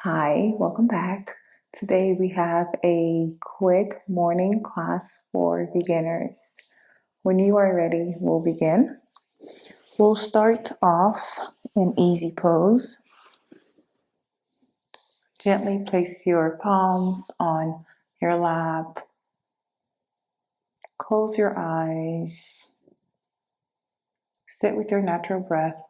Hi, welcome back. Today we have a quick morning class for beginners. When you are ready, we'll begin. We'll start off in easy pose. Gently place your palms on your lap. Close your eyes. Sit with your natural breath.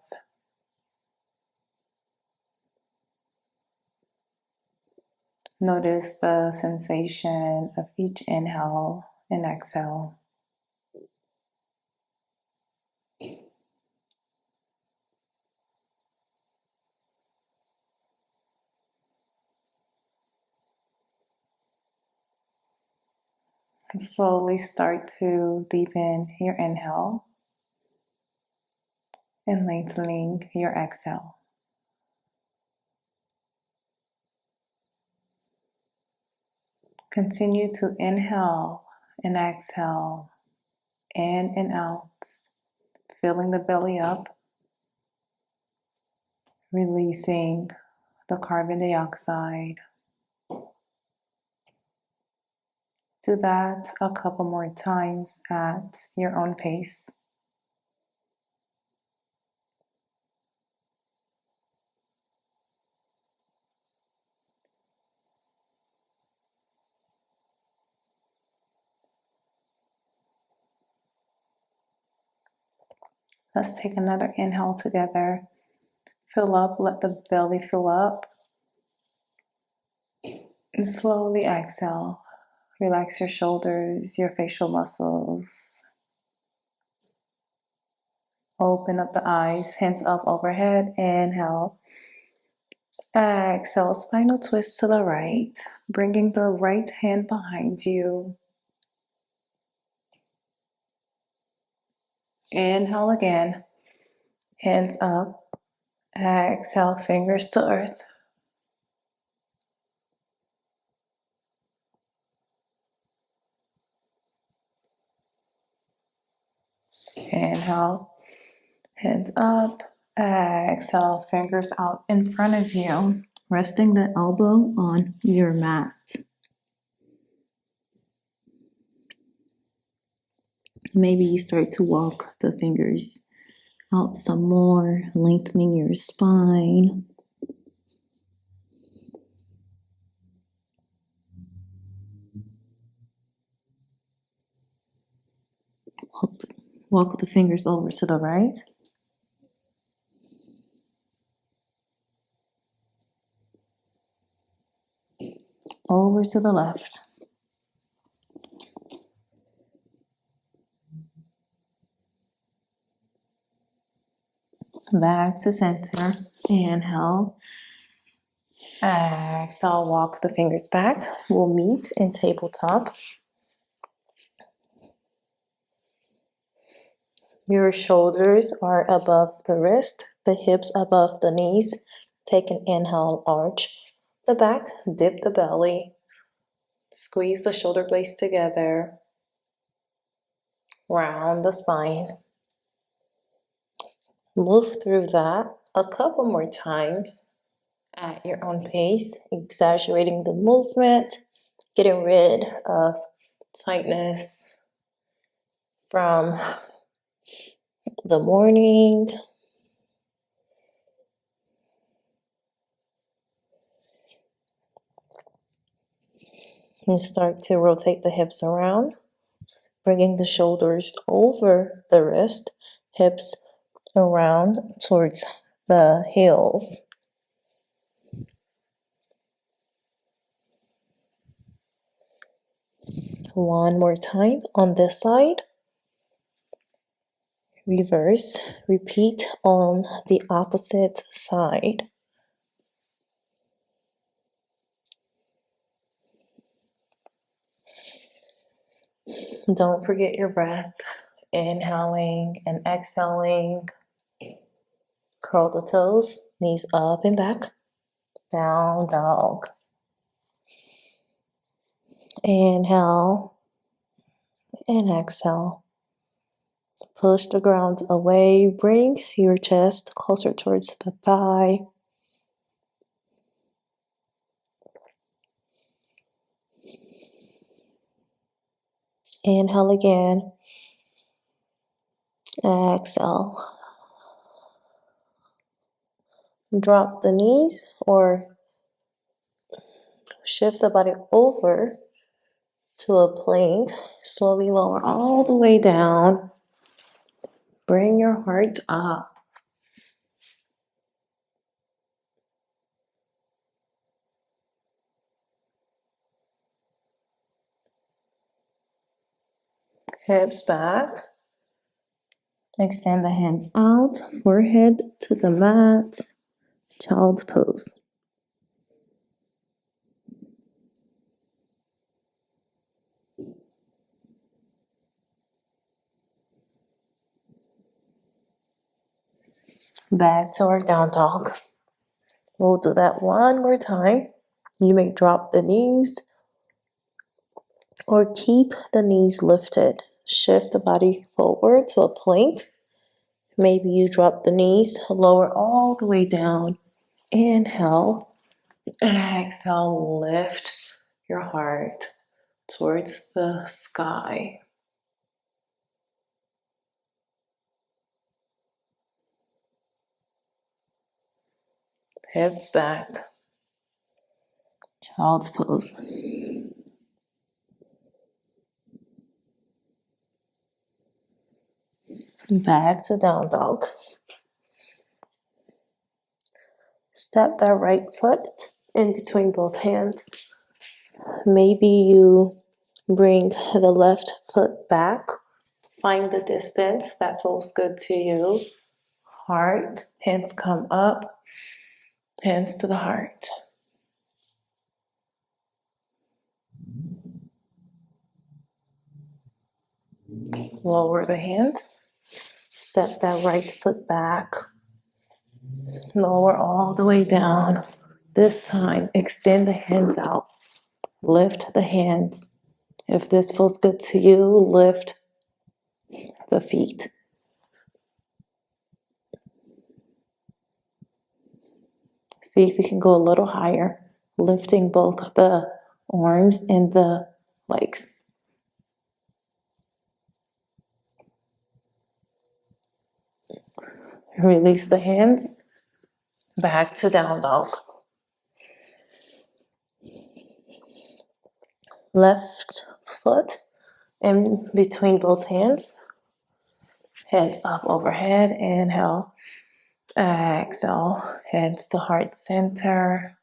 Notice the sensation of each inhale and exhale. And slowly start to deepen your inhale and lengthening your exhale. Continue to inhale and exhale, in and out, filling the belly up, releasing the carbon dioxide. Do that a couple more times at your own pace. Let's take another inhale together. Fill up, let the belly fill up. And slowly exhale. Relax your shoulders, your facial muscles. Open up the eyes, hands up overhead. Inhale. Exhale, spinal twist to the right, bringing the right hand behind you. Inhale again, hands up. Exhale, fingers to earth. Inhale, hands up. Exhale, fingers out in front of you, resting the elbow on your mat. Maybe you start to walk the fingers out some more, lengthening your spine. Walk the fingers over to the right. Over to the left. Back to center. Inhale. Exhale, walk the fingers back. We'll meet in tabletop. Your shoulders are above the wrist, the hips above the knees. Take an inhale, arch the back, dip the belly, squeeze the shoulder blades together, round the spine. Move through that a couple more times at your own pace, exaggerating the movement, getting rid of tightness from the morning. And start to rotate the hips around, bringing the shoulders over the wrist, hips around towards the heels. One more time on this side. Reverse. Repeat on the opposite side. Don't forget your breath. Inhaling and exhaling. Curl the toes, knees up and back. Down dog. Inhale and exhale. Push the ground away. Bring your chest closer towards the thigh. Inhale again. Exhale. Drop the knees or shift the body over to a plank. Slowly lower all the way down. Bring your heart up. Hips back. Extend the hands out, forehead to the mat. Child's pose. Back to our down dog. We'll do that one more time. You may drop the knees or keep the knees lifted. Shift the body forward to a plank. Maybe you drop the knees, lower all the way down. Inhale. Exhale, lift your heart towards the sky. Hips back. Child's pose. Back to down dog. Step that right foot in between both hands. Maybe you bring the left foot back. Find the distance that feels good to you. Heart, hands come up, hands to the heart. Lower the hands. Step that right foot back. Lower all the way down. This time, extend the hands out. Lift the hands. If this feels good to you, lift the feet. See if you can go a little higher, lifting both the arms and the legs. Release the hands. Back to down dog. Left foot in between both hands. Hands up overhead. Inhale. Exhale. Hands to heart center.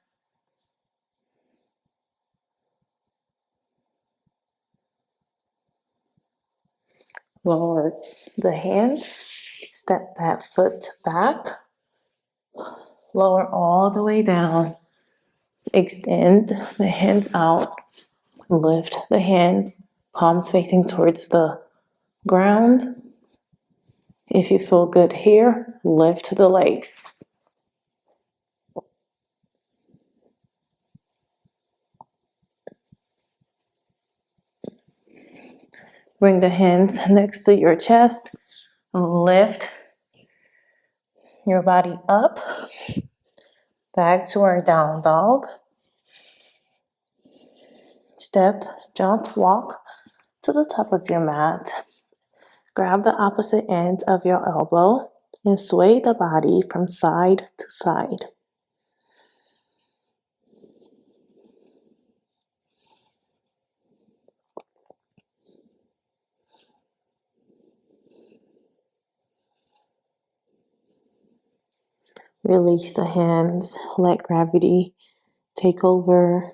Lower the hands. Step that foot back. Lower all the way down. Extend the hands out. Lift the hands. Palms facing towards the ground. If you feel good here, lift the legs. Bring the hands next to your chest. Lift your body up. Back to our down dog. Step, jump, walk to the top of your mat. Grab the opposite end of your elbow and sway the body from side to side. Release the hands. Let gravity take over.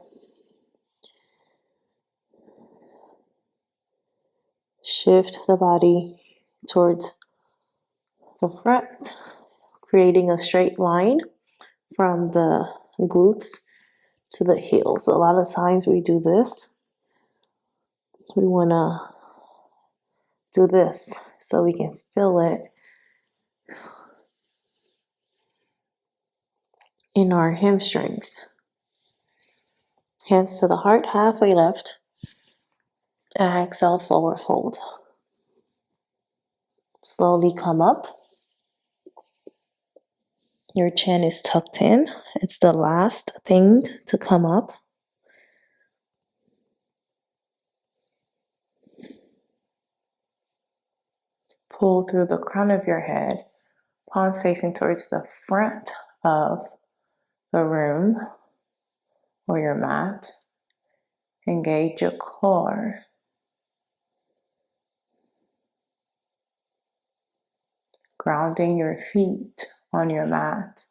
Shift the body towards the front, creating a straight line from the glutes to the heels. A lot of times we do this. We want to do this so we can feel it in our hamstrings. Hands to the heart, halfway left. Exhale, forward fold. Slowly come up. Your chin is tucked in. It's the last thing to come up. Pull through the crown of your head, palms facing towards the front of the room or your mat. Engage your core. Grounding your feet on your mat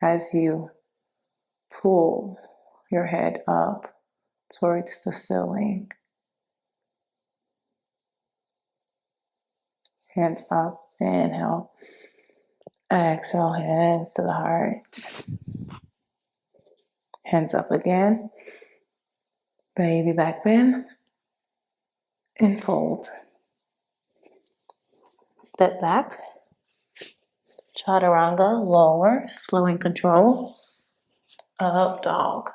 as you pull your head up towards the ceiling. Hands up, inhale. Exhale, hands to the heart. Hands up again. Baby back bend and fold. Step back. Chaturanga, lower, slow and control. Up dog.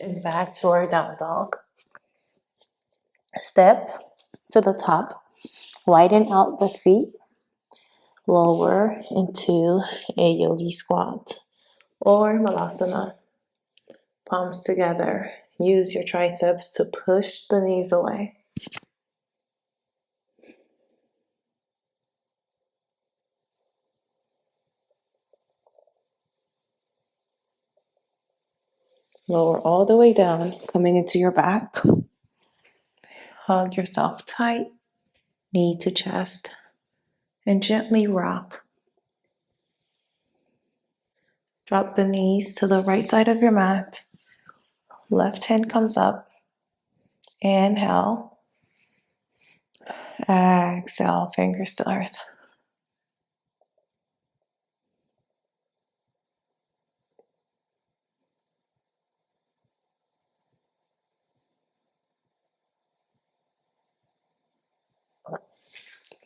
And back to our down dog. Step to the top. Widen out the feet. Lower into a yogi squat or malasana. Palms together. Use your triceps to push the knees away. Lower all the way down, coming into your back. Hug yourself tight, knee to chest, and gently rock. Drop the knees to the right side of your mat. Left hand comes up. Inhale. Exhale, fingers to earth.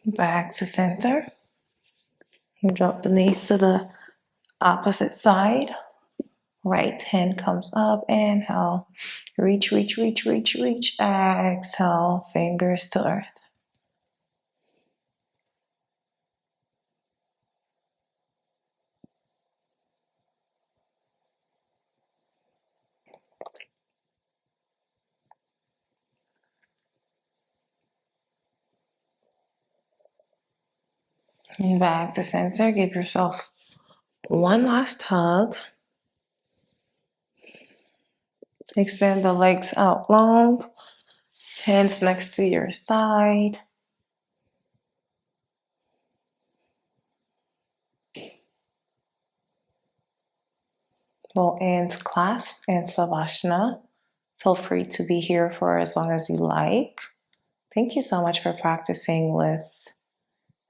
Back to center. You drop the knees to the opposite side. Right hand comes up. Inhale. Reach, reach, reach, reach, reach. Exhale, fingers to earth. And back to center. Give yourself one last hug. Extend the legs out long. Hands next to your side. We'll end class in Savasana. Feel free to be here for as long as you like. Thank you so much for practicing with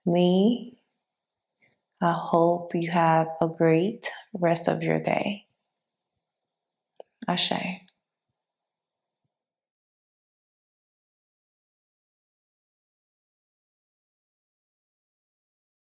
me. I hope you have a great rest of your day. Ashe.